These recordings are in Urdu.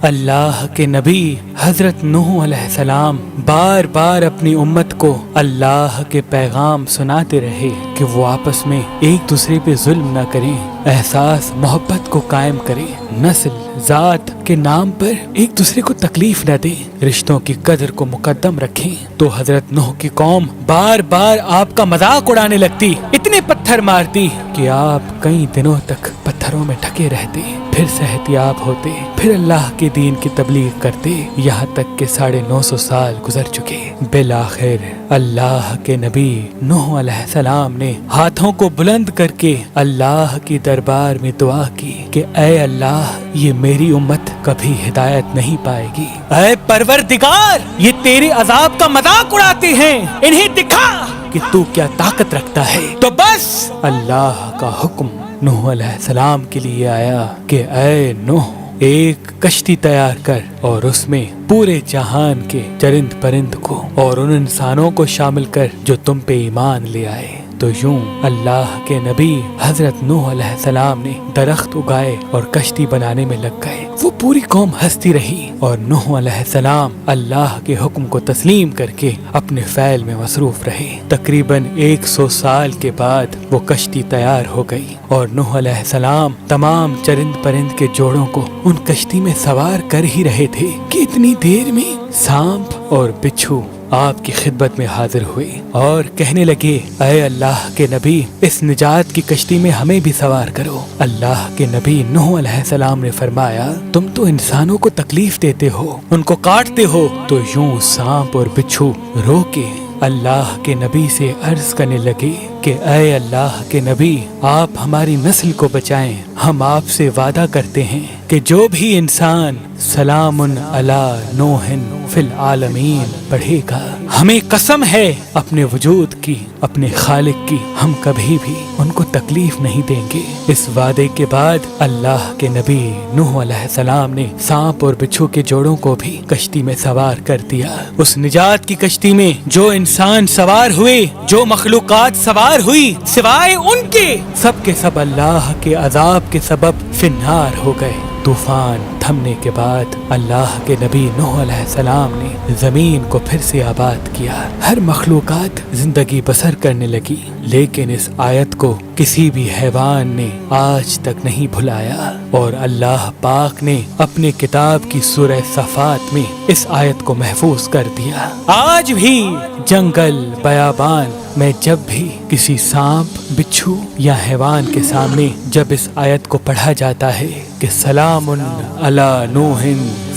اللہ کے نبی حضرت نوح علیہ السلام بار بار اپنی امت کو اللہ کے پیغام سناتے رہے کہ وہ آپس میں ایک دوسرے پہ ظلم نہ کریں، احساس محبت کو قائم کریں، نسل ذات کے نام پر ایک دوسرے کو تکلیف نہ دیں، رشتوں کی قدر کو مقدم رکھیں۔ تو حضرت نوح کی قوم بار بار آپ کا مذاق اڑانے لگتی، اتنے پتھر مارتی کہ آپ کئی دنوں تک پتھروں میں ڈھکے رہتے، پھر صحتیاب ہوتے، پھر اللہ کے دین کی تبلیغ کرتے، یہاں تک کہ 950 سال گزر چکے۔ بالآخر اللہ کے نبی نوح علیہ السلام نے ہاتھوں کو بلند کر کے اللہ کی دربار میں دعا کی کہ اے اللہ، یہ میری امت کبھی ہدایت نہیں پائے گی، اے پروردگار، یہ تیرے عذاب کا مذاق اڑاتے ہیں، انہیں دکھا کہ تو کیا طاقت رکھتا ہے۔ تو بس اللہ کا حکم نوح علیہ السلام کے لیے آیا کہ اے نوح، ایک کشتی تیار کر اور اس میں پورے جہان کے چرند پرند کو اور ان انسانوں کو شامل کر جو تم پہ ایمان لے آئے۔ تو یوں اللہ کے نبی حضرت نوح علیہ السلام نے درخت اگائے اور کشتی بنانے میں لگ گئے۔ وہ پوری قوم ہنستی رہی اور نوح علیہ السلام اللہ کے حکم کو تسلیم کر کے اپنے فعل میں مصروف رہے۔ تقریباً 100 سال کے بعد وہ کشتی تیار ہو گئی اور نوح علیہ السلام تمام چرند پرند کے جوڑوں کو ان کشتی میں سوار کر ہی رہے تھے کہ اتنی دیر میں سانپ اور بچھو آپ کی خدمت میں حاضر ہوئے اور کہنے لگے، اے اللہ کے نبی، اس نجات کی کشتی میں ہمیں بھی سوار کرو۔ اللہ کے نبی نوح علیہ السلام نے فرمایا، تم تو انسانوں کو تکلیف دیتے ہو، ان کو کاٹتے ہو۔ تو یوں سانپ اور بچھو رو کے اللہ کے نبی سے عرض کرنے لگے کہ اے اللہ کے نبی، آپ ہماری نسل کو بچائیں، ہم آپ سے وعدہ کرتے ہیں کہ جو بھی انسان سلام علی نوح فی العالمین پڑھے گا، ہمیں قسم ہے اپنے وجود کی، اپنے خالق کی، ہم کبھی بھی ان کو تکلیف نہیں دیں گے۔ اس وعدے کے بعد اللہ کے نبی نوح علیہ السلام نے سانپ اور بچھو کے جوڑوں کو بھی کشتی میں سوار کر دیا۔ اس نجات کی کشتی میں جو انسان سوار ہوئے، جو مخلوقات سوار ہوئی، سوائے ان کے سب اللہ کے عذاب کے سبب فی النار ہو گئے۔ طوفان تھمنے کے بعد اللہ کے نبی نوح علیہ السلام نے زمین کو پھر سے آباد کیا، ہر مخلوقات زندگی بسر کرنے لگی، لیکن اس آیت کو کسی بھی حیوان نے آج تک نہیں بھلایا، اور اللہ پاک نے اپنے کتاب کی سورہ صفات میں اس آیت کو محفوظ کر دیا۔ آج بھی جنگل بیابان میں جب بھی کسی سانپ، بچھو یا حیوان کے سامنے جب اس آیت کو پڑھا جاتا ہے کہ سلام علی نوح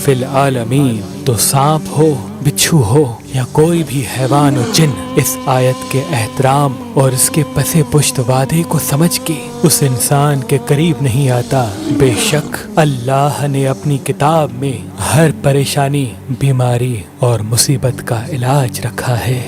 فی العالمین، تو سانپ ہو، بچھو ہو یا کوئی بھی حیوان و جن اس آیت کے احترام اور اس کے پسے پشت وعدے کو سمجھ کے اس انسان کے قریب نہیں آتا۔ بے شک اللہ نے اپنی کتاب میں ہر پریشانی، بیماری اور مصیبت کا علاج رکھا ہے،